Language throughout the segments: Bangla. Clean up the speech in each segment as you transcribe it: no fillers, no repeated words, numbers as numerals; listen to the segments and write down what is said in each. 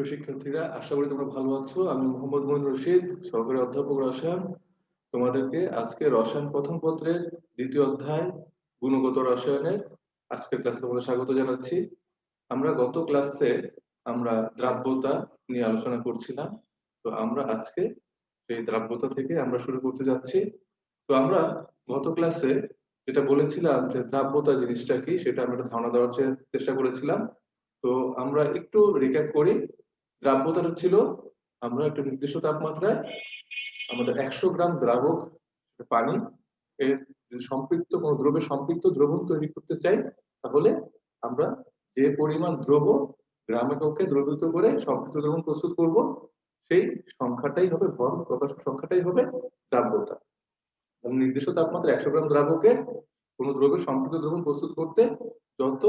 প্রিয় শিক্ষার্থীরা, আশা করি তোমরা ভালো আছো। আমি মোহাম্মদ মঈন রশিদ, সহকারী অধ্যাপক রসায়ন। তোমাদেরকে আজকে রসায়ন প্রথম পত্রের দ্বিতীয় অধ্যায় গুণগত রসায়নের আজকের ক্লাসে তোমাদের স্বাগত জানাচ্ছি। আমরা গত ক্লাসে দ্রাব্যতা নিয়ে আলোচনা করছিলাম। তো আমরা আজকে সেই দ্রাব্যতা থেকে আমরা শুরু করতে যাচ্ছি। তো আমরা গত ক্লাসে যেটা বলেছিলাম যে দ্রাব্যতা জিনিসটা কি সেটা আমরা একটা ধারণা দেওয়ার চেষ্টা করেছিলাম। তো আমরা একটু রিক্যাপ করি। দ্রাব্যতাটা ছিল আমরা একটা নির্দিষ্ট তাপমাত্রায় আমাদের 100 গ্রাম দ্রাবক পানি এর সম্পৃক্ত কোনো দ্রব্যের সম্পৃক্ত দ্রবণ তৈরি করতে চাই, তাহলে আমরা যে পরিমাণ গ্রাম এককে দ্রবীভূত করে সম্পৃক্ত দ্রবণ প্রস্তুত করব, সেই সংখ্যাটাই হবে ভর প্রকাশক সংখ্যাটাই হবে দ্রাব্যতা। নির্দিষ্ট তাপমাত্রা 100 গ্রাম দ্রাবকে কোনো দ্রব্যের সম্পৃক্ত দ্রবণ প্রস্তুত করতে যত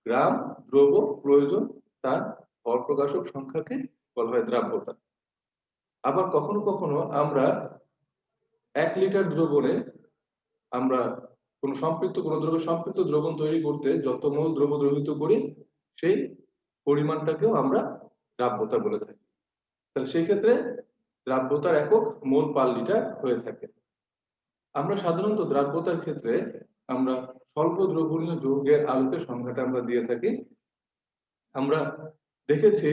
গ্রাম দ্রব্য প্রয়োজন তার ভর প্রকাশক সংখ্যাকে বলা হয় দ্রাব্যতা। আবার কখনো কখনো আমরা 1 লিটার দ্রবণে আমরা কোন দ্রব্যের সম্পৃক্ত দ্রবণ তৈরি করতে যত মোল দ্রব্য দ্রবীভূত করি সেই পরিমাণটাকেও আমরা দ্রাব্যতা বলে থাকি। তাহলে সেই ক্ষেত্রে দ্রাব্যতার একক মোল পার লিটার হয়ে থাকে। আমরা সাধারণত দ্রাব্যতার ক্ষেত্রে আমরা স্বল্প দ্রবণীয় যৌগের আলোকে সংখ্যাটা আমরা দিয়ে থাকি। আমরা দেখেছি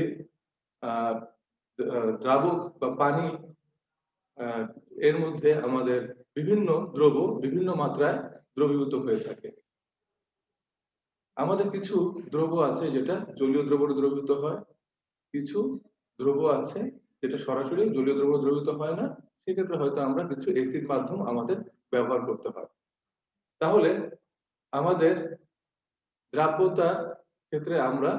দ্রাবক বা পানি এর মধ্যে আমাদের বিভিন্ন দ্রব্য বিভিন্ন মাত্রায় দ্রবীভূত হয়ে থাকে। আমাদের কিছু দ্রব্য আছে যেটা জলীয় দ্রবণে দ্রবীভূত হয়, কিছু দ্রব্য আছে যেটা সরাসরি জলীয় দ্রবণে দ্রবীভূত হয় না, সেক্ষেত্রে হয়তো আমরা কিছু এসিড মাধ্যম আমাদের ব্যবহার করতে হয়। তাহলে আমাদের দ্রাব্যতার ক্ষেত্রে আমরা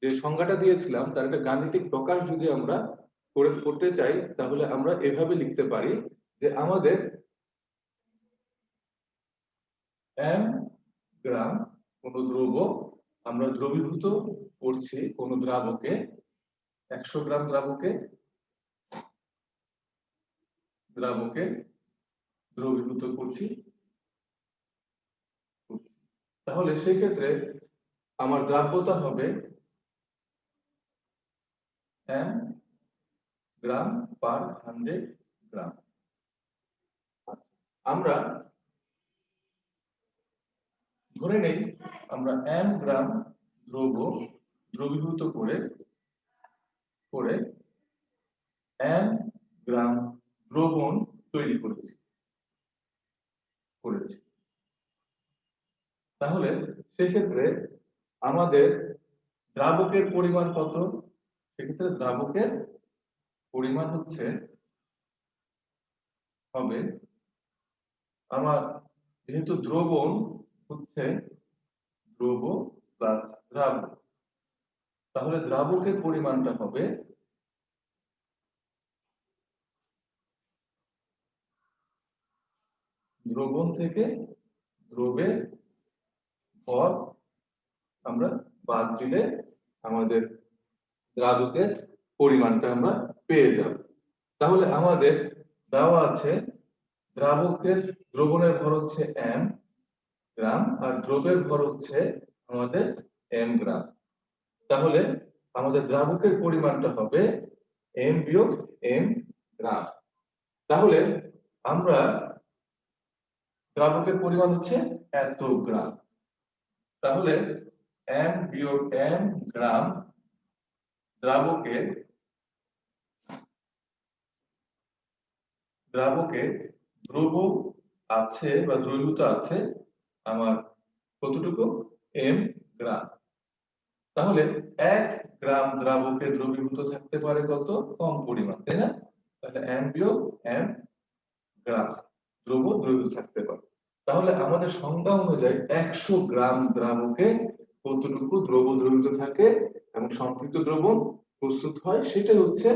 যে সংজ্ঞাটা দিয়েছিলাম তার একটা গাণিতিক প্রকাশ যদি আমরা করতে চাই, তাহলে আমরা এভাবে লিখতে পারি যে আমাদের m গ্রাম কোন দ্রব্য আমরা দ্রবীভূত করছি কোন দ্রাবকে, 100 গ্রাম দ্রাবকে দ্রবীভূত করছি। তাহলে সেই ক্ষেত্রে আমার দ্রাব্যতা হবে m গ্রাম পার 100 গ্রাম। আমরা ধরে নেই আমরা m গ্রাম দ্রব্য দ্রবীভূত করে m গ্রাম দ্রবণ তৈরি করেছি। তাহলে সেক্ষেত্রে আমাদের দ্রাবকের পরিমাণ কত? সেক্ষেত্রে দ্রাবকের পরিমাণ হবে আমার, যেহেতু দ্রবণ হচ্ছে দ্রব্য প্লাস দ্রাবক, তাহলে দ্রাবকের পরিমাণটা হবে দ্রবণ থেকে দ্রব্যের ভর আমরা বাদ দিলে আমাদের দ্রাবকের পরিমাণটা আমরা পেয়ে যাব। তাহলে আমাদের দেওয়া আছে দ্রাবকের দ্রবণের ভর হচ্ছে m গ্রাম আর দ্রব্যের ভর হচ্ছে আমাদের m গ্রাম। তাহলে আমাদের দ্রাবকের পরিমাণটা হবে m বিয়োগ m গ্রাম। তাহলে আমরা দ্রাবকের পরিমাণ হচ্ছে এত গ্রাম, তাহলে m বিয়োগ m গ্রাম দ্রাবকের দ্রব্য আছে বা দ্রবীভূত আছে আমার কতটুকু m গ্রাম। তাহলে 1 গ্রাম দ্রাবকে দ্রবীভূত থাকতে পারে কত? কম পরিমাণ, তাই না? তাহলে m বিয়োগ m গ্রাম দ্রব্য দ্রবীভূত থাকতে পারে। তাহলে আমাদের সংজ্ঞা অনুযায়ী 100 গ্রাম দ্রাবকে কতটুকু দ্রব্য দ্রবীভূত থাকে এবং সম্পৃক্ত দ্রবণ প্রস্তুত হয়, সেটাই হচ্ছে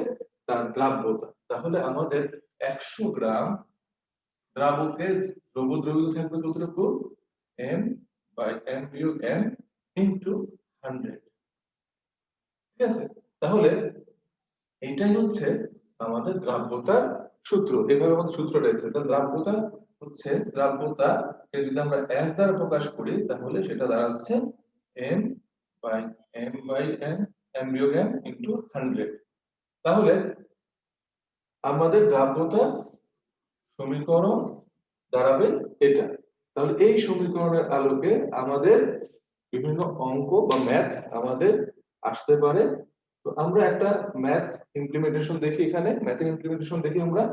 তার দ্রাব্যতা। তাহলে আমাদের 100 গ্রাম দ্রাবকে দ্রব্য দ্রবীভূত থাকবে কতটুকু? m বাই m বিয়োগ m ইনটু 100। ঠিক আছে? তাহলে এইটাই হচ্ছে আমাদের দ্রাব্যতার সূত্র। এভাবে আমাদের সূত্রটা এসেছে। তাহলে দ্রাব্যতা যদি আমরা s দ্বারা প্রকাশ করি তাহলে সেটা দাঁড়াচ্ছে m by m by n m বিয়োগ n ইনটু 100। তাহলে আমাদের দ্রাব্যতা সমীকরণ দাঁড়াবে এটা। তাহলে এই সমীকরণের আলোকে আমাদের বিভিন্ন অঙ্ক বা ম্যাথ আমাদের আসতে পারে। তো আমরা একটা ম্যাথ ইমপ্লিমেন্টেশন দেখি, এখানে ম্যাথের ইমপ্লিমেন্টেশন দেখি আমরা।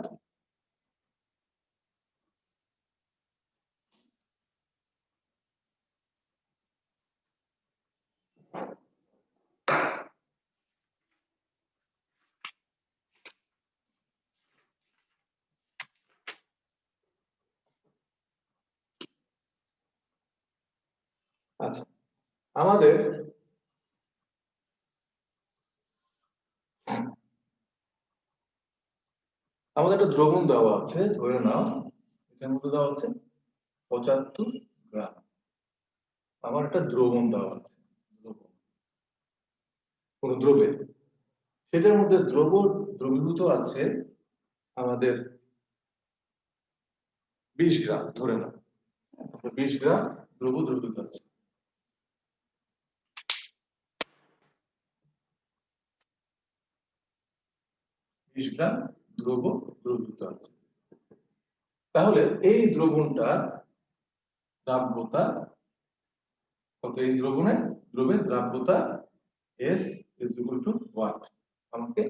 আচ্ছা, আমাদের আমাদের একটা দ্রবণ দেওয়া আছে, ধরে নাও এটার মধ্যে দেওয়া আছে 75 গ্রাম। আমার একটা দ্রবণ দেওয়া আছে, কোন দ্রবের, সেটার মধ্যে দ্রবীভূত আছে আমাদের 20 গ্রাম, ধরে নাও 20 গ্রাম দ্রবীভূত আছে। গ্রাম দ্রবীভূত আছে। তাহলে এই দ্রবণটা দ্রাব্যতা কত? এই দ্রবের দ্রাব্যতা S is equal to what? আমাকে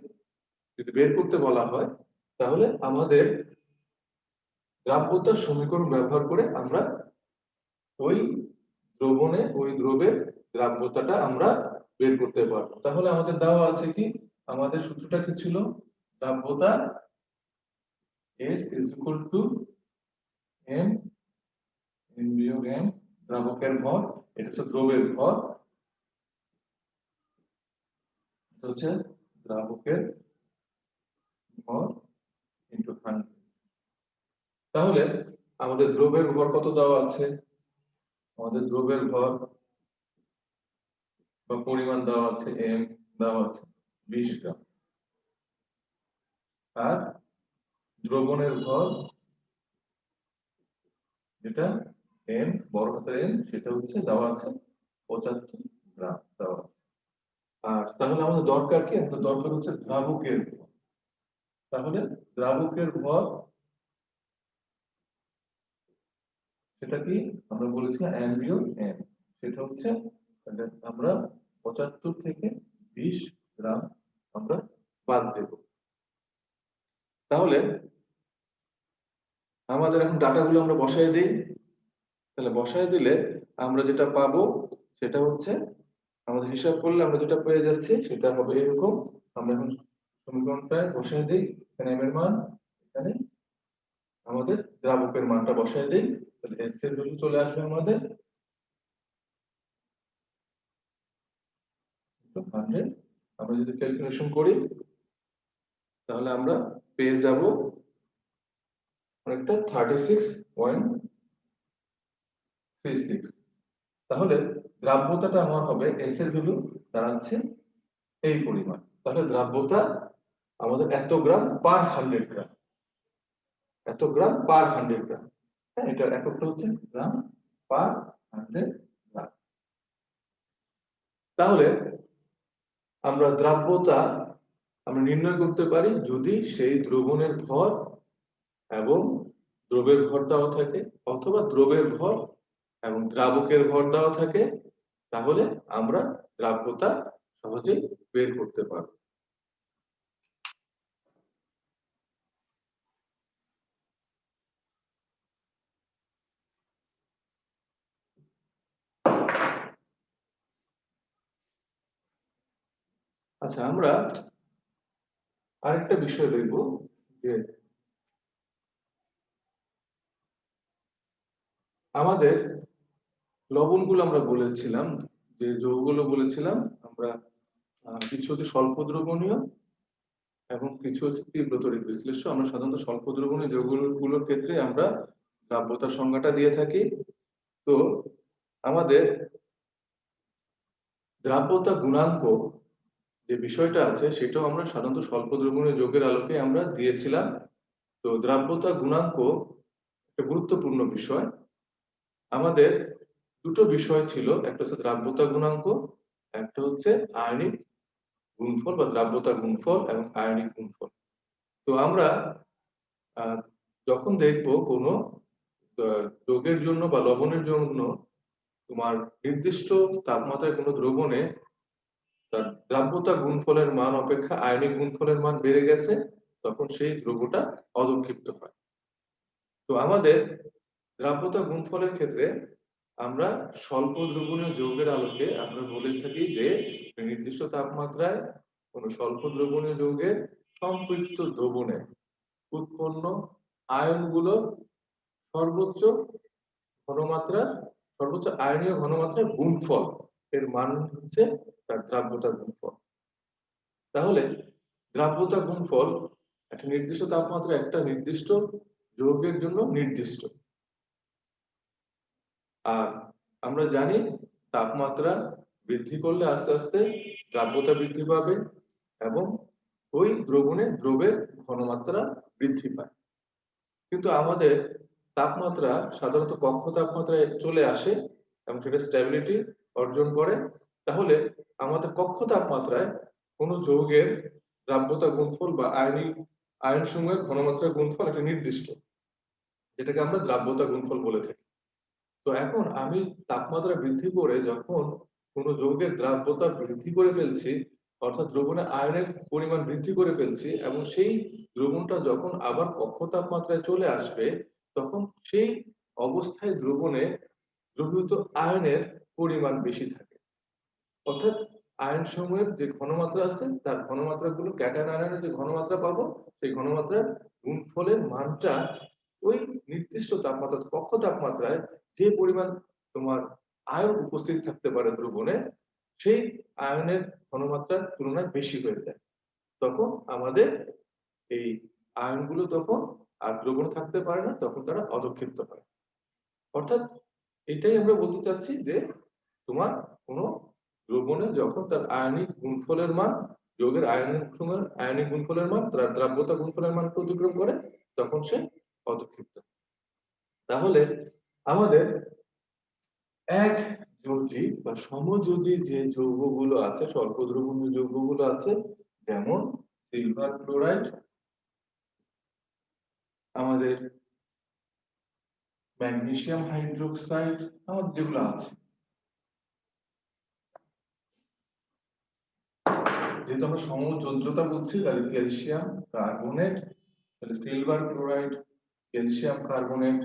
যদি বের করতে বলা হয়, তাহলে আমাদের দ্রাব্যতার সমীকরণ ব্যবহার করে আমরা ওই দ্রবের দ্রাব্যতাটা আমরা বের করতে পারবো। তাহলে আমাদের দেওয়া আছে কি, আমাদের সূত্রটা কি ছিল? দ্রাব্যতা S is equal to m বিয়োগ n, দ্রাবকের ভর, এটা হচ্ছে দ্রবের ভর, এটা হচ্ছে দ্রাবকের ভর ইনটু 100। তাহলে আমাদের দ্রবের ভর কত দেওয়া আছে? আমাদের দ্রবের ভর বা পরিমাণ দেওয়া আছে m, দেওয়া আছে 20 গ্রাম, আর দ্রবণের ভর যেটা m, বড় হাতের n, সেটা হচ্ছে দেওয়া আছে 75 গ্রাম দেওয়া আছে। আর তাহলে আমাদের দরকার কি? আমাদের দরকার হচ্ছে দ্রাবকের ভর। তাহলে দ্রাবকের ভর সেটা কি আমরা বলেছি m বিয়োগ n, সেটা হচ্ছে আমরা 75 থেকে 20 গ্রাম আমরা বাদ দেব। তাহলে আমাদের এখন ডাটাগুলো আমরা বসায় দিই। তাহলে বসায় দিলে আমরা যেটা পাবো সেটা হচ্ছে, আমাদের হিসাব করলে আমরা যেটা পেয়ে যাচ্ছি সেটা হবে এরকম। আমরা এখন সমীকরণটায় বসায় দিই, এখানে m এর মান, এখানে আমাদের দ্রাবকের মানটা বসায় দিই। তাহলে s এর ভ্যালু চলে আসবে আমাদের 100। আমরা যদি ক্যালকুলেশন করি তাহলে আমরা পেয়ে যাব অনেকটা 36.36। তাহলে দ্রাব্যতাটা আমার হবে, s এর ভ্যালু দাঁড়াচ্ছে এই পরিমাণ। তাহলে দ্রাব্যতা আমাদের এত গ্রাম পার 100 গ্রাম, এত গ্রাম পার 100 গ্রাম। হ্যাঁ, এটার এককটা হচ্ছে গ্রাম পার 100 গ্রাম। তাহলে আমরা দ্রাব্যতা আমরা নির্ণয় করতে পারি যদি সেই দ্রবণের ভর এবং দ্রবের ভর দেওয়া থাকে, অথবা দ্রবের ভর এবং দ্রাবকের ভর দেওয়া থাকে, তাহলে আমরা দ্রাব্যতা সহজেই বের করতে পারব। আচ্ছা, আমরা আরেকটা বিষয় দেখব যে আমাদের লবণগুলো আমরা বলেছিলাম, যে যৌগগুলো বলেছিলাম আমরা, কিছু হচ্ছে স্বল্প দ্রবণীয় এবং কিছু হচ্ছে তীব্র তড়িৎ বিশ্লেষ্য। আমরা সাধারণত স্বল্প দ্রবণীয় যৌগগুলোর ক্ষেত্রে আমরা দ্রাব্যতার সংজ্ঞাটা দিয়ে থাকি। তো আমাদের দ্রাব্যতা গুণাঙ্ক যে বিষয়টা আছে সেটাও আমরা সাধারণত স্বল্প দ্রবণীয় যৌগের আলোকে আমরা দিয়েছিলাম। তো দ্রাব্যতা গুণাঙ্ক একটা গুরুত্বপূর্ণ বিষয়। আমাদের দুটো বিষয় ছিল, একটা হচ্ছে দ্রাব্যতা গুণাঙ্ক, একটা হচ্ছে আয়নিক গুণফল বা দ্রাব্যতা গুণফল এবং আয়নিক গুণফল। তো আমরা যখন দেখবো কোনো যৌগের জন্য বা লবণের জন্য তোমার নির্দিষ্ট তাপমাত্রায় কোনো দ্রবণে তার দ্রাব্যতা গুণফলের মান অপেক্ষা আয়নিক গুণফলের মান বেড়ে গেছে, তখন সেই দ্রব্যটা অধঃক্ষিপ্ত হয়। তো আমাদের দ্রাব্যতা গুণফলের ক্ষেত্রে আমরা স্বল্প দ্রবণীয় যৌগের আলোকে আমরা বলে থাকি যে নির্দিষ্ট তাপমাত্রায় কোনো স্বল্প দ্রবণীয় যৌগের সম্পৃক্ত দ্রবণে উৎপন্ন আয়নগুলোর সর্বোচ্চ ঘনমাত্রার সর্বোচ্চ আয়নীয় ঘনমাত্রার গুণফল এর মান হচ্ছে তার দ্রাব্যতা গুণফল। তাহলে দ্রাব্যতা গুণফল একটা নির্দিষ্ট তাপমাত্রা একটা নির্দিষ্ট যৌগের জন্য নির্দিষ্ট। আর আমরা জানি তাপমাত্রা বৃদ্ধি করলে আস্তে আস্তে দ্রাব্যতা বৃদ্ধি পাবে এবং ওই দ্রবণে দ্রবের ঘনমাত্রা বৃদ্ধি পায়। কিন্তু আমাদের তাপমাত্রা সাধারণত কক্ষ তাপমাত্রায় চলে আসে এবং সেটা স্ট্যাবিলিটি অর্জন করে। তাহলে আমাদের কক্ষ তাপমাত্রায় কোনো যৌগের দ্রাব্যতা গুণফল বা আয়ন সমূহের ঘনমাত্রার গুণফল একটা নির্দিষ্ট, যেটাকে আমরা দ্রাব্যতা গুণফল বলে থাকি। তো এখন আমি তাপমাত্রা বৃদ্ধি করে যখন কোনো যৌগের দ্রাব্যতা বৃদ্ধি করে ফেলছি, অর্থাৎ দ্রবণে আয়নের পরিমাণ বৃদ্ধি করে ফেলছি, এবং সেই দ্রবণটা যখন আবার কক্ষ তাপমাত্রায় চলে আসবে, তখন সেই অবস্থায় দ্রবণে দ্রবীভূত আয়নের পরিমাণ বেশি থাকে। অর্থাৎ আয়ন সমূহের যে ঘনমাত্রা আছে তার ঘনমাত্রাগুলো ক্যাটায়ন আয়নের যে ঘনমাত্রা পাবো, সেই ঘনমাত্রার গুণফলের মানটা ওই নির্দিষ্ট তাপমাত্রা কক্ষ তাপমাত্রায় যে পরিমাণ তোমার আয়ন উপস্থিত থাকতে পারে দ্রবণে, সেই আয়নের ঘনমাত্রার তুলনায় বেশি হয়ে যায়। তখন আমাদের এই আয়নগুলো তখন আর দ্রবণ থাকতে পারে না, তখন তারা অধঃক্ষিপ্ত হয়। অর্থাৎ এটাই আমরা বলতে চাচ্ছি যে তোমার কোনো দ্রবণে যখন তার আয়নিক গুণফলের মান যৌগের আয়নিক গুণফলের মান তার দ্রাব্যতা গুণফলের মানকে অতিক্রম করে, তখন সে অধঃক্ষিপ্ত। তাহলে আমাদের এক যোজী বা সমযোজী যে যৌগগুলো আছে, স্বল্প দ্রবণীয় যৌগগুলো আছে, যেমন সিলভার ক্লোরাইড, আমাদের ম্যাগনেসিয়াম হাইড্রোক্সাইড, আমাদের যেগুলো আছে, যেহেতু আমরা সমযোজ্যতা বলছি তাহলে ক্যালসিয়াম কার্বনেট, তাহলে silver chloride, calcium carbonate,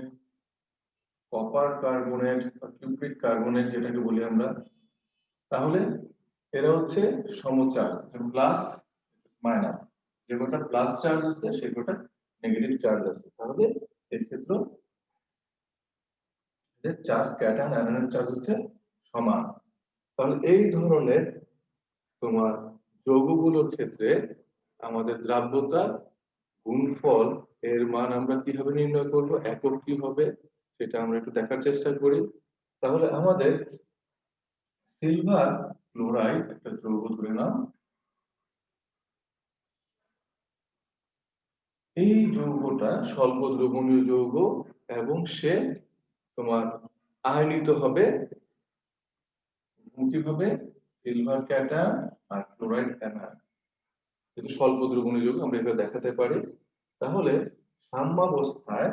copper carbonate বা কিউপ্রিক কার্বনেট যেটাকে বলি আমরা, তাহলে এরা হচ্ছে সমচার্জ, প্লাস মাইনাস। যে কটা প্লাস চার্জ আছে সে কটা নেগেটিভ চার্জ আছে। তাহলে এর ক্ষেত্রে চার্জ ক্যাটায়ন আয়নের চার্জ হচ্ছে সমান। তাহলে এই ধরনের তোমার যৌগগুলোর ক্ষেত্রে আমাদের দ্রাব্যতা গুণফল এর মান আমরা কিভাবে নির্ণয় করব, একক কি হবে সেটা আমরা একটু দেখার চেষ্টা করি। তাহলে আমাদের সিলভার ক্লোরাইড একটা যৌগ ধরে নাও, এই যৌগটা স্বল্প দ্রবণীয় যৌগ এবং সে তোমার আয়নিত হবে কিভাবে, সিলভার ক্যাটায়ন আর ক্লোরাইড অ্যানায়ন, যেহেতু স্বল্প দ্রবণীয় যৌগ আমরা এটা দেখাতে পারি। তাহলে সাম্যাবস্থায়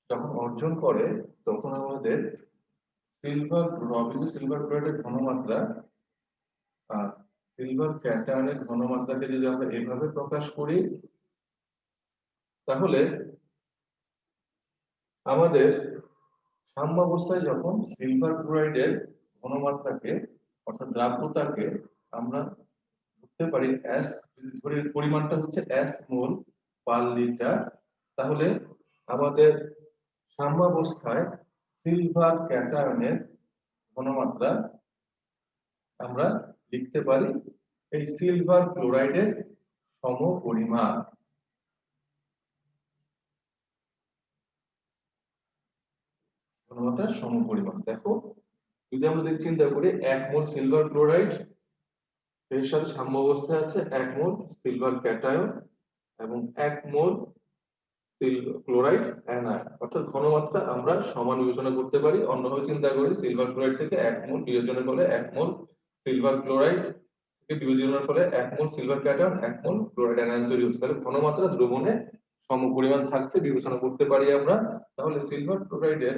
যখন অর্জন করে তখন আমাদের সিলভার ক্লোরাইডের ঘনমাত্রা আর সিলভার ক্যাটায়নের ঘনমাত্রাকে যদি আমরা এভাবে প্রকাশ করি, তাহলে আমাদের সাম্যাবস্থায় যখন সিলভার ক্লোরাইডের ঘনমাত্রাকে অর্থাৎ দ্রাব্যতাকে আমরা ধরতে পারি এস, ধরে পরিমাণটা হচ্ছে এস মোল পার লিটার, তাহলে আমাদের সাম্যাবস্থায় সিলভার ক্যাটায়নের ঘনমাত্রা আমরা লিখতে পারি এই সিলভার ক্লোরাইডের সমপরিমাণ। ঘনমাত্রার সমপরিমাণ দেখো, যদি আমরা চিন্তা করি 1 মোল সিলভার ক্লোরাইড এর সাথে সাম্যাবস্থায় আছে 1 মোল সিলভার ক্যাটায়ন এবং 1 মোল ক্লোরাইড অ্যানায়ন, অর্থাৎ ঘনমাত্রা আমরা সমান বিবেচনা করতে পারি। অন্যভাবে চিন্তা করি, সিলভার ক্লোরাইড থেকে 1 মোল বিয়োজন করলে 1 মোল সিলভার ক্লোরাইড থেকে বিভাজনের ফলে 1 মোল সিলভার ক্যাটায়ন 1 মোল ক্লোরাইড অ্যানায়ন তৈরি হচ্ছে। তাহলে ঘনমাত্রা দ্রবণে সমপরিমাণ থাকছে বিবেচনা করতে পারি আমরা। তাহলে সিলভার ক্লোরাইডের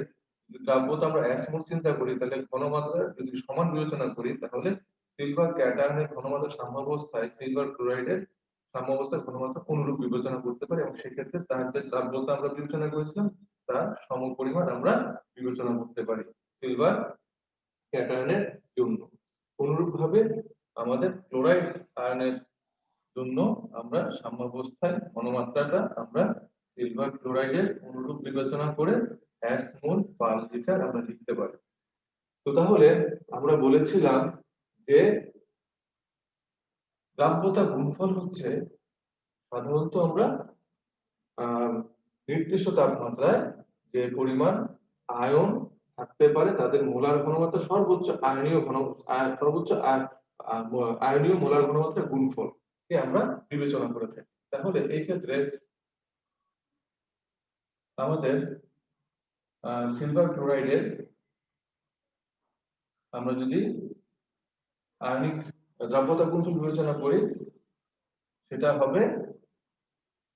দ্রাব্যতা আমরা মোল চিন্তা করি, তাহলে ঘনমাত্রা যদি সমান বিবেচনা করি, তাহলে সিলভার ক্যাটায়নের ঘনমাত্রা সাম্যাবস্থায় সিলভার ক্লোরাইডের সাম্যাবস্থায় ঘনমাত্রা অনুরূপ বিবেচনা করতে পারি, এবং সেক্ষেত্রে তার যে দ্রাব্যতা আমরা বিবেচনা করেছিলাম তার সমপরিমাণ আমরা বিবেচনা করতে পারি সিলভার ক্যাটায়নের জন্য। অনুরূপভাবে আমাদের ক্লোরাইড আয়নের জন্য আমরা সাম্যাবস্থায় ঘনমাত্রাটা আমরা সিলভার ক্লোরাইডের অনুরূপ বিবেচনা করে মোল পার লিটার আমরা লিখতে পারি। তো তাহলে আমরা বলেছিলাম যে দ্রাব্যতা গুণফল হচ্ছে সাধারণত আমরা নির্দিষ্ট তাপমাত্রায় যে পরিমাণ আয়ন থাকতে পারে তাদের মোলার ঘনমাত্রা সর্বোচ্চ আয়নীয় মোলার ঘনমাত্রা গুণফল কে আমরা বিবেচনা করে থাকি। তাহলে এই ক্ষেত্রে আমাদের সিলভার ক্লোরাইডের আমরা যদি আয়নিক দ্রাব্যতা গুণফল বিবেচনা করি, সেটা হবে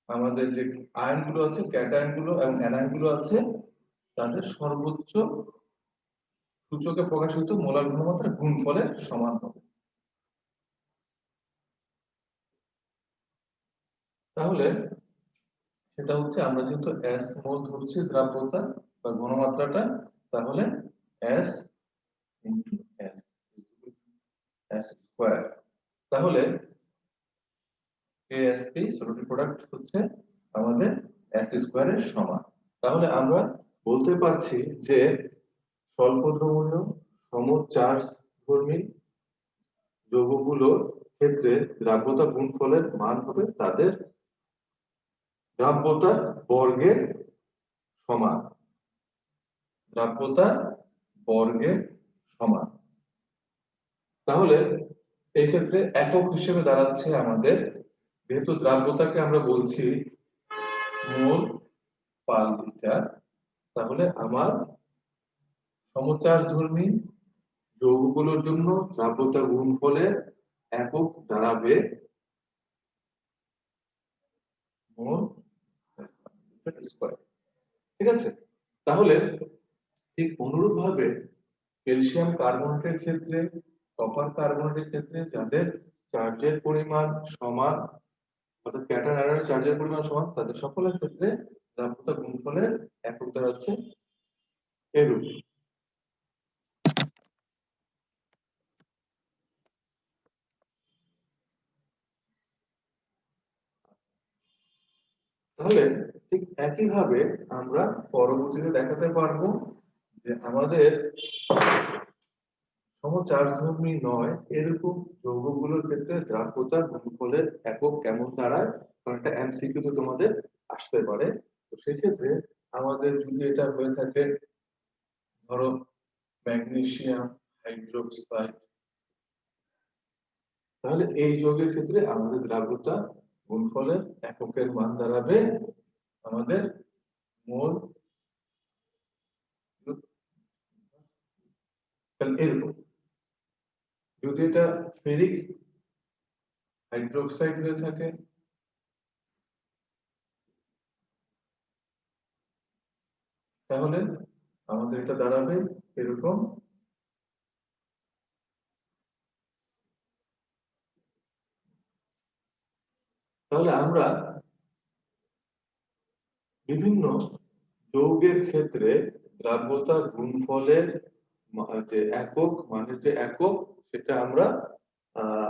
আমাদের যে আয়নগুলো আছে, ক্যাটায়নগুলো এবং অ্যানায়নগুলো আছে, তাদের সর্বোচ্চ সূচকে প্রকাশিত মোলার ঘনমাত্রা গুণফলের সমান হবে। তাহলে সেটা হচ্ছে আমরা যেহেতু S মোল ধরছি দ্রাব্যতা বা ঘনমাত্রাটা, তাহলে S ইনটু S স্কয়ার। তাহলে ASP সলিড প্রোডাক্ট হচ্ছে আমাদের S স্কয়ারের সমান। তাহলে আমরা বলতে পারছি যে স্বল্প দ্রবণীয় সমচার্জ ধর্মী যৌগগুলোর ক্ষেত্রে দ্রাব্যতা গুণফলের মান হবে তাদের দ্রাব্যতা বর্গের সমান। দ্রাব্যতা বর্গের সমান। তাহলে এই ক্ষেত্রে একক হিসেবে দাঁড়াচ্ছে আমাদের, যেহেতু দ্রাব্যতাকে আমরা বলছি মোল পার লিটার, তাহলে আমার সমচারধর্মী যৌগগুলোর জন্য দ্রাব্যতা গুণফলের একক দাঁড়াবে মোল স্কয়ার। ঠিক আছে? তাহলে ঠিক অনুরূপ ভাবে ক্যালসিয়াম কার্বনেটের ক্ষেত্রে, কপার কার্বনেটের ক্ষেত্রে যাদের চার্জের পরিমাণ সমান, অর্থাৎ ক্যাটায়ন আয়নের চার্জের পরিমাণ সমান, তাদের সকলের ক্ষেত্রে দ্রাব্যতা গুণফলের একক দাঁড়াচ্ছে এরূপ। তাহলে ঠিক একইভাবে আমরা পরবর্তীতে দেখাতে পারবো যে আমাদের সমচারধর্মী নয় এরকম যৌগগুলোর ক্ষেত্রে দ্রাব্যতা গুণফলের একক কেমন দাঁড়ায়, কারণ একটা এমসিকিউ তো তোমাদের আসতে পারে। তো সেক্ষেত্রে আমাদের যদি এটা হয়ে থাকে, ধরো ম্যাগনেসিয়াম হাইড্রোক্সাইড, তাহলে এই যৌগের ক্ষেত্রে আমাদের দ্রাব্যতা গুণফলের এককের মান দাঁড়াবে আমাদের মোল, এরকম। যদি এটা ফেরিক হাইড্রোক্সাইড হয়ে থাকে, তাহলে আমাদের এটা দাঁড়াবে এরকম। তাহলে আমরা বিভিন্ন যৌগের ক্ষেত্রে দ্রাব্যতা গুণফলের যে একক, মানে যে একক, সেটা আমরা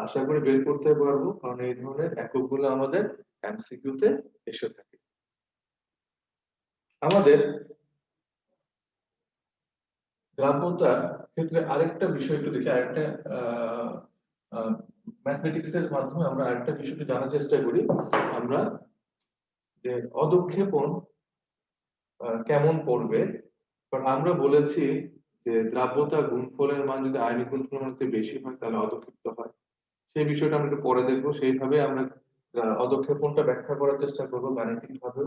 আশা করি বের করতে পারবো, কারণ এই ধরনের এককগুলো আমাদের এমসিকিউতে এসে থাকে। আমাদের দ্রাব্যতার ক্ষেত্রে আরেকটা বিষয় একটু দেখি, আরেকটা ম্যাথমেটিক্স এর মাধ্যমে আমরা আরেকটা বিষয়টি জানার চেষ্টা করি। আমরা যে অদক্ষেপণ কেমন পড়বে, কারণ আমরা বলেছি যে দ্রাব্যতা গুণফলের মান যদি আয়নিক গুণফলের মান থেকে বেশি হয় তাহলে অদক্ষিপ্ত হয়। সেই বিষয়টা আমরা একটু পরে দেখবো। সেইভাবে আমরা অদক্ষেপণটা ব্যাখ্যা করার চেষ্টা করবো গাণিতিক ভাবে।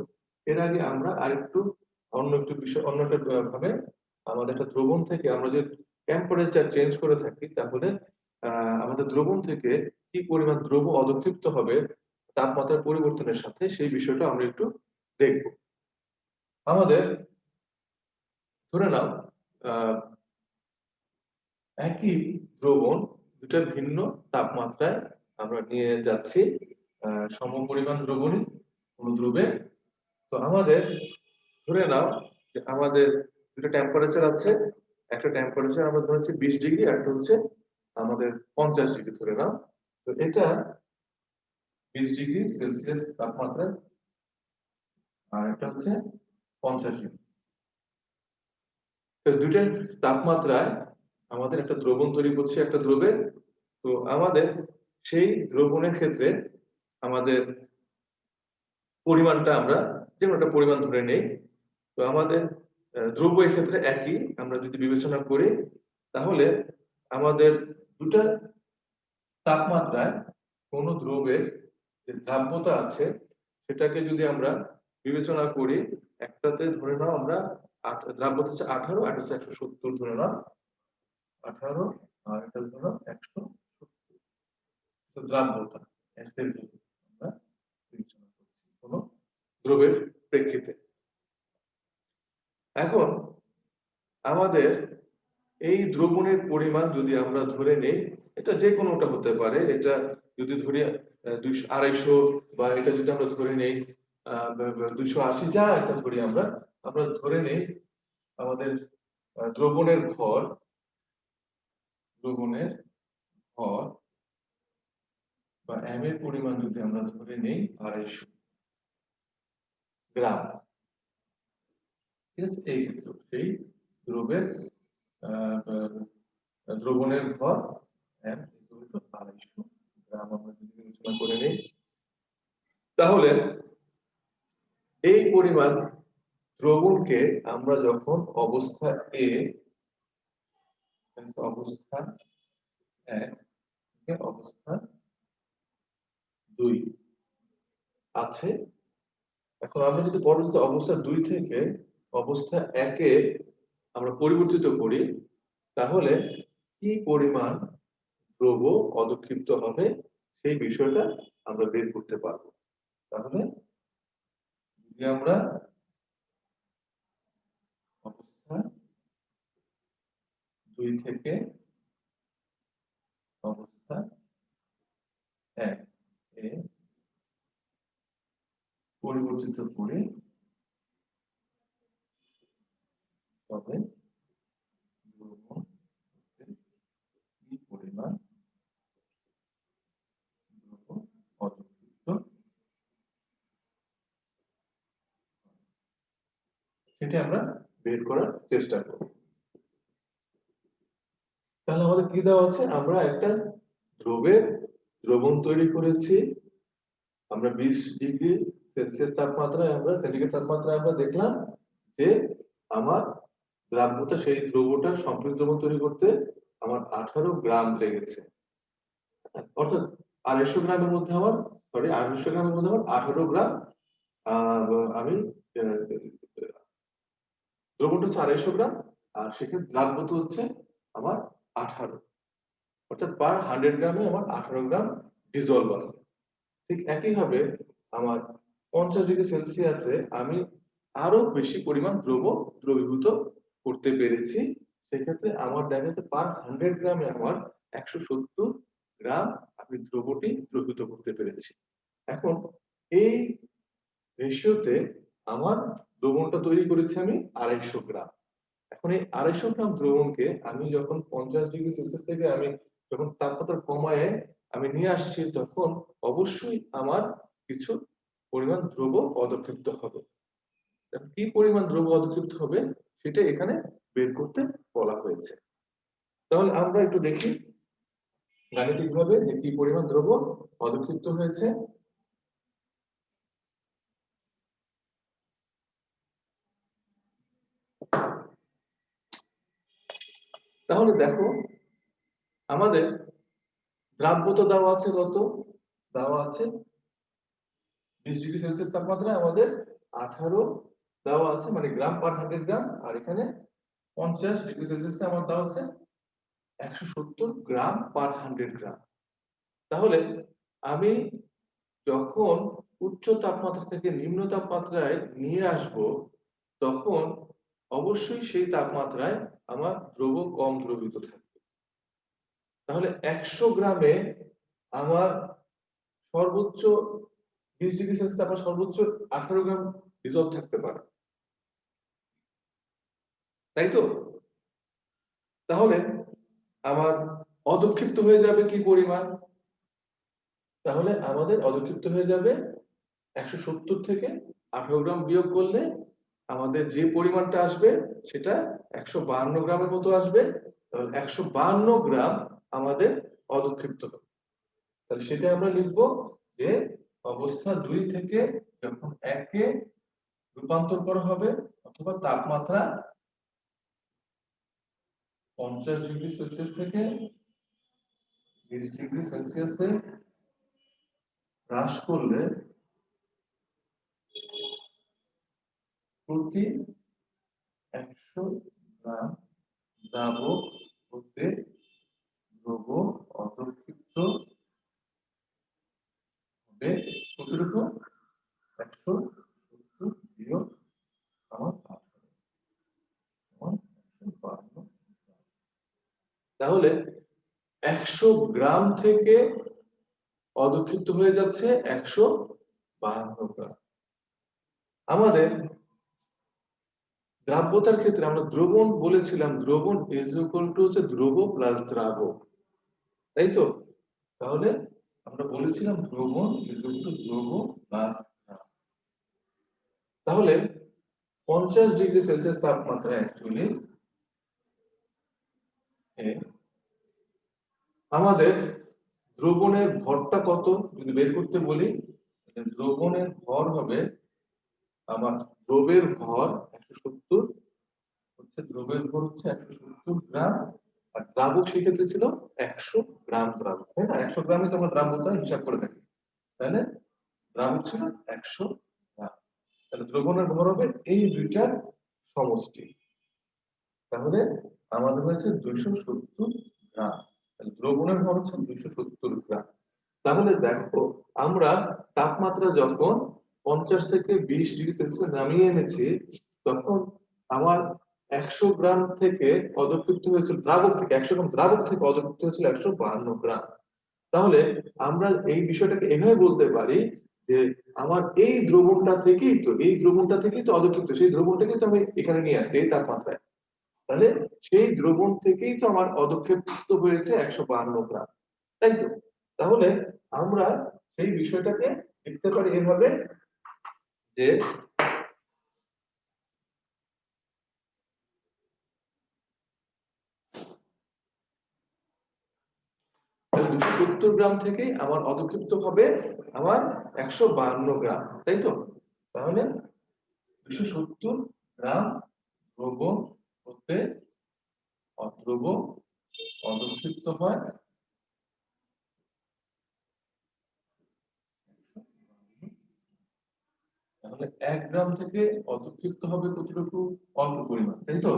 এর আগে আমরা আরেকটু অন্য একটু বিষয়, অন্য একটা ভাবে, আমাদের একটা দ্রবণ থেকে আমরা যদি টেম্পারেচার চেঞ্জ করে থাকি, তাহলে আমাদের দ্রবণ থেকে কি পরিমাণ দ্রব্য অধঃক্ষিপ্ত হবে তাপমাত্রার পরিবর্তনের সাথে, সেই বিষয়টা আমরা একটু দেখব। আমাদের ধরে নাও আহ, একই দ্রবণ দুটা ভিন্ন তাপমাত্রায় আমরা নিয়ে যাচ্ছি, সমপরিমাণ দ্রবণই কোন দ্রবে। তো আমাদের ধরে নাও যে আমাদের দুটো টেম্পারেচার আছে, একটা টেম্পারেচার আমরা ধরেছি 20 ডিগ্রি, একটা হচ্ছে আমাদের 50 ডিগ্রি ধরে নাও। তো এটা 20 ডিগ্রি সেলসিয়াস তাপমাত্রা, আর এটা হচ্ছে 50 ডিগ্রি। তো দুইটার তাপমাত্রায় আমাদের একটা দ্রবণ তৈরি করছে একটা দ্রবের। তো আমাদের সেই দ্রবণের ক্ষেত্রে আমাদের পরিমাণটা আমরা যে কোনো একটা পরিমাণ ধরে নেই। তো আমাদের দ্রব্য ক্ষেত্রে একই আমরা যদি বিবেচনা করি, তাহলে আমাদের দুটা তাপমাত্রায় কোন দ্রবের যে দ্রাব্যতা আছে সেটাকে যদি আমরা বিবেচনা করি, একটাতে ধরে নাও আমরা দ্রাব্যতা হচ্ছে 18, আর হচ্ছে 170 ধরে নাও। 18 আর এটা ধরো 170 দ্রাব্যতা অ্যাসিড আমরা বিবেচনা করছি কোন দ্রবের প্রেক্ষিতে। এখন আমাদের এই দ্রবণের পরিমাণ যদি আমরা ধরে নেই, এটা যে কোনোটা হতে পারে, এটা যদি ধরি 200 250, বা এটা যদি আমরা ধরে নেই 280, যা একটা ধরি আমরা আমরা ধরে নেই আমাদের দ্রবণের ভর বা এম এর পরিমাণ যদি আমরা ধরে নেই 250 গ্রাম। ঠিক আছে, এই ক্ষেত্রে সেই দ্রবের দ্রবণের ভর m = 250 গ্রাম আমরা যদি বিবেচনা করে নেই, তাহলে এই পরিমাণ দ্রবণকে আমরা যখন অবস্থা এ, অবস্থা 1, অবস্থা 2 আছে, এখন আমরা যদি পরবর্তী অবস্থা 2 থেকে অবস্থা 1 এ আমরা পরিবর্তিত করি, তাহলে কি পরিমাণ দ্রব্য অধঃক্ষিপ্ত হবে সেই বিষয়টা আমরা বের করতে পারবো। তাহলে যদি আমরা অবস্থা 2 থেকে অবস্থা 1 এ পরিবর্তিত করি, তবে দ্রবণ কি পরিমাণ দ্রব্য অধঃক্ষিপ্ত সেটা আমরা বের করার চেষ্টা করব। তাহলে আমাদের কি দেওয়া আছে, আমরা একটা দ্রবের দ্রবণ তৈরি করেছি, আমরা 20 ডিগ্রি সেলসিয়াস তাপমাত্রায় আমরা সেন্টিগ্রেড তাপমাত্রায় আমরা দেখলাম যে আমার দ্রাব্যতা, সেই দ্রব্যটা সম্পৃক্ত দ্রবণ তৈরি করতে আমার 18 গ্রাম লেগেছে। অর্থাৎ 250 গ্রামের মধ্যে আমার 18 গ্রাম আমি দ্রবণটা হচ্ছে 250 গ্রাম, আর সেক্ষেত্রে দ্রাব্যতা হচ্ছে আমার 18, অর্থাৎ পার 100 গ্রামে আমার 18 গ্রাম ডিজলভ আছে। ঠিক একইভাবে আমার 50 ডিগ্রি সেলসিয়াসে আমি আরো বেশি পরিমাণ দ্রবীভূত করতে পেরেছি। সেক্ষেত্রে আমার দেখা যাচ্ছে পার 100 গ্রামে আমার 170 গ্রাম আমি দ্রবটি দ্রবীভূত করতে পেরেছি। এখন এই রেশিওতে আমার দ্রবণটা তৈরি করেছি আমি 250 গ্রাম। এখন এই 250 গ্রাম দ্রবণকে আমি যখন 50 ডিগ্রি সেলসিয়াস থেকে আমি যখন তাপমাত্রা কমায় আমি নিয়ে আসছি, তখন অবশ্যই আমার কিছু পরিমাণ দ্রব্য অধঃক্ষিপ্ত হবে। কি পরিমাণ দ্রব্য অধঃক্ষিপ্ত হবে সেটা এখানে বের করতে বলা হয়েছে। তাহলে আমরা একটু দেখি গাণিতিকভাবে যে কি পরিমাণ দ্রব্য অধঃক্ষিপ্ত হয়েছে। তাহলে দেখো আমাদের দ্রাব্যতা দেওয়া আছে কত, দেওয়া আছে 20 ডিগ্রি সেলসিয়াস তাপমাত্রায় আমাদের 18 দেওয়া আছে, মানে গ্রাম পার 100 গ্রাম। আর এখানে 50 ডিগ্রি সেলসিয়াসে আমার দেওয়া আছে 170 গ্রাম পার 100 গ্রাম। তাহলে আমি যখন উচ্চ তাপমাত্রা থেকে নিম্ন তাপমাত্রায় নিয়ে আসব, তখন অবশ্যই সেই তাপমাত্রায় আমার দ্রব কম দ্রবীভূত থাকবে। তাহলে 100 গ্রামে আমার সর্বোচ্চ 20 ডিগ্রি সেলসিয়াস তাপমাত্রা সর্বোচ্চ 18 গ্রাম ডিজলভ থাকতে পারে, তাই তো? তাহলে আমার অদক্ষিপ্ত হয়ে যাবে কি পরিমাণ? তাহলে আমাদের অদক্ষিপ্ত হয়ে যাবে 170 থেকে 18 গ্রাম বিয়োগ করলে আমাদের যে পরিমাণটা আসবে সেটা 152 গ্রামের মতো আসবে। তাহলে 152 গ্রাম আমাদের অদক্ষিপ্ত হবে। তাহলে সেটা আমরা লিখব যে অবস্থা 2 থেকে যখন 1 এ রূপান্তর করা হবে, অথবা তাপমাত্রা 50 ডিগ্রি সেলসিয়াস থেকে 20 ডিগ্রি সেলসিয়াসে হ্রাস করলে প্রতি 100 গ্রাম দ্রাবক হতে দ্রব অদক্ষিপ্ত হবে কতটুকু? 170 বিয়োগ আমার 152। তাহলে 100 গ্রাম থেকে অদক্ষিপ্ত হয়ে যাচ্ছে 152 গ্রাম। আমাদের দ্রাব্যতার ক্ষেত্রে আমরা দ্রবণ বলেছিলাম, দ্রবণ ইজ ইকুয়াল টু হচ্ছে দ্রব প্লাস দ্রাবক, তাই তো? তাহলে আমরা বলেছিলাম দ্রবণ ইজ ইকুয়াল টু দ্রব প্লাস দ্রাবক। তাহলে 50 ডিগ্রি সেলসিয়াস তাপমাত্রা অ্যাকচুয়ালি আমাদের দ্রবণের ভরটা কত যদি বের করতে বলি, দ্রবণের ভর হবে আমার দ্রবের ভর 170 হচ্ছে, দ্রবের ভর হচ্ছে 170 গ্রাম, আর দ্রাবক সেক্ষেত্রে ছিল 100 গ্রাম দ্রাবক, তাই না? 100 গ্রামে তো আমরা দ্রাবকটা হিসাব করে থাকি, তাহলে দ্রাবক ছিল 100 গ্রাম। তাহলে দ্রবণের ভর হবে এই দুইটার সমষ্টি। তাহলে আমাদের হয়েছে 270 গ্রাম। তাহলে দ্রবণের ভর হচ্ছে 270 গ্রাম। তাহলে দেখো, আমরা তাপমাত্রা যখন 50 থেকে 20 ডিগ্রি সেলসিয়াস নামিয়ে এনেছি, তখন আমার 100 গ্রাম থেকে অদক্ষিপ্ত হয়েছিল দ্রাবক থেকে, 100 গ্রাম দ্রাবক থেকে অদক্ষিপ্ত হয়েছিল 152 গ্রাম। তাহলে আমরা এই বিষয়টাকে এভাবে বলতে পারি যে আমার এই দ্রবণটা থেকেই তো অদক্ষিপ্ত, সেই দ্রবণটাকে তো আমি এখানে নিয়ে আসছি এই তাপমাত্রায়। তাহলে সেই দ্রবণ থেকেই তো আমার অদক্ষিপ্ত হয়েছে 152 গ্রাম, তাই তো? তাহলে আমরা সেই বিষয়টাকে লিখতে পারি এভাবে যে 270 গ্রাম থেকে আমার অদক্ষিপ্ত হবে আমার 152 গ্রাম, তাই তো? তাহলে 270 গ্রাম দ্রবণ হতে অদ্রব অদক্ষিপ্ত হয়, তাহলে 1 গ্রাম থেকে অদক্ষিপ্ত হবে কতটুকু? অল্প পরিমাণ, তাই তো?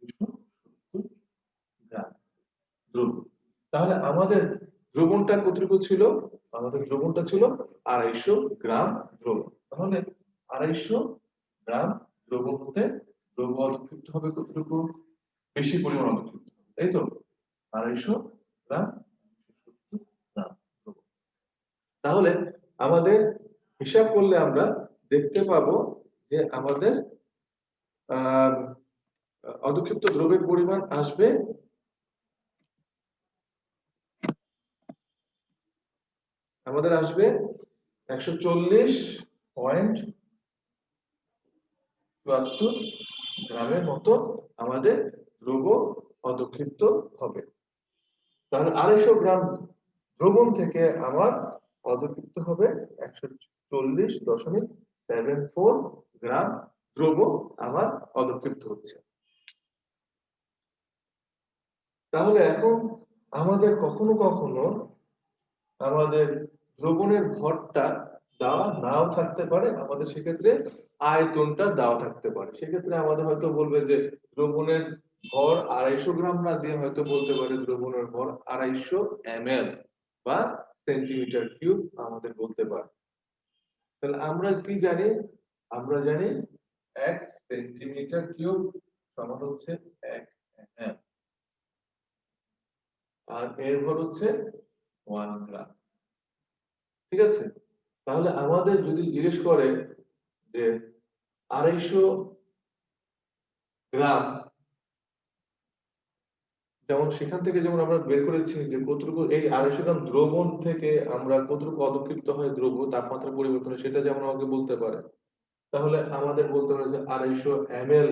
270 গ্রাম দ্রবণ। তাহলে আমাদের দ্রবণটা কতটুকু ছিল? আমাদের দ্রবণটা ছিল 250 গ্রাম দ্রবণ। তাহলে 250 গ্রাম দ্রবণ হতে দ্রব অদক্ষিপ্ত হবে কতটুকু? বেশি পরিমাণ অদক্ষিপ্ত হবে, তাই তো? 250 গ্রাম 270 গ্রাম দ্রবণ। তাহলে আমাদের হিসাব করলে আমরা দেখতে পাবো যে আমাদের আহ অদক্ষিপ্ত দ্রবের পরিমাণ আসবে আমাদের আসবে 140.74 গ্রামের মতো আমাদের দ্রব অদক্ষিপ্ত হবে। তাহলে 250 গ্রাম দ্রবণ থেকে আমার অদক্ষিপ্ত হবে 140.74 গ্রাম দ্রব আমার অদক্ষিপ্ত হচ্ছে। তাহলে এখন আমাদের কখনো কখনো আমাদের দ্রবণের ভরটা দেওয়া নাও থাকতে পারে, আমাদের সেক্ষেত্রে আয়তনটা দেওয়া থাকতে পারে। সেক্ষেত্রে আমাদের হয়তো বলবে যে দ্রবণের ভর 250 গ্রাম না দিয়ে হয়তো বলতে পারে দ্রবণের ভর 250 ml বা সেন্টিমিটার কিউব আমাদের বলতে পারে। তাহলে আমরা কি জানি? আমরা জানি 1 সেন্টিমিটার কিউব সমান হচ্ছে 1 ml আর এর ভর হচ্ছে 1 গ্রাম। ঠিক আছে? তাহলে আমাদের যদি জিজ্ঞেস করে যে 250 গ্রাম, যেমন সেখান থেকে যেমন আমরা বের করেছি যে কতটুকু এই 250 গ্রাম দ্রবণ থেকে আমরা কতটুকু অধঃক্ষিপ্ত হয় দ্রব্য তাপমাত্রা পরিবর্তনে, সেটা যেমন আমাকে বলতে পারে। তাহলে আমাদের বলতে পারে যে 250 ml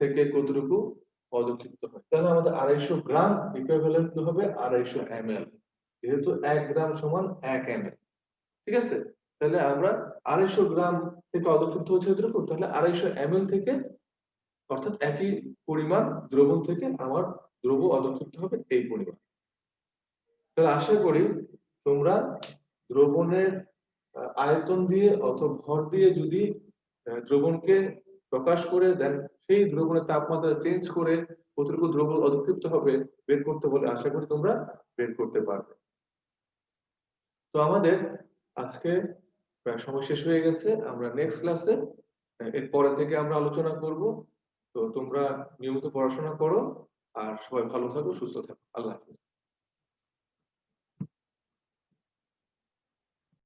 থেকে কতটুকু অধঃক্ষিপ্ত হয়। তাহলে আমাদের 250 গ্রাম ইকুইভ্যালেন্ট কি হবে? 250 ml, যেহেতু 1 গ্রাম সমান 1 ml। ঠিক আছে? তাহলে আমরা 250 গ্রাম থেকে অধঃক্ষিপ্ত হচ্ছে এতটুকু, তাহলে 250 ml থেকে, অর্থাৎ একই পরিমাণ দ্রবণ থেকে আমার দ্রব্য অধঃক্ষিপ্ত হবে এই পরিমাণ। তাহলে আশা করি তোমরা দ্রবণের আয়তন দিয়ে অথবা ভর দিয়ে যদি দ্রবণকে প্রকাশ করে দেন, সেই দ্রবণের তাপমাত্রা চেঞ্জ করে কতটুকু দ্রবণ অধঃক্ষিপ্ত হবে বের করতে বলে, আশা করি তোমরা বের করতে পারবে। তো আমাদের আজকে প্রায় সময় শেষ হয়ে গেছে। আমরা নেক্সট ক্লাসে এর পরে থেকে আমরা আলোচনা করব। তো তোমরা নিয়মিত পড়াশোনা করো আর সবাই ভালো থাকো, সুস্থ থাকো। আল্লাহ হাফেজ।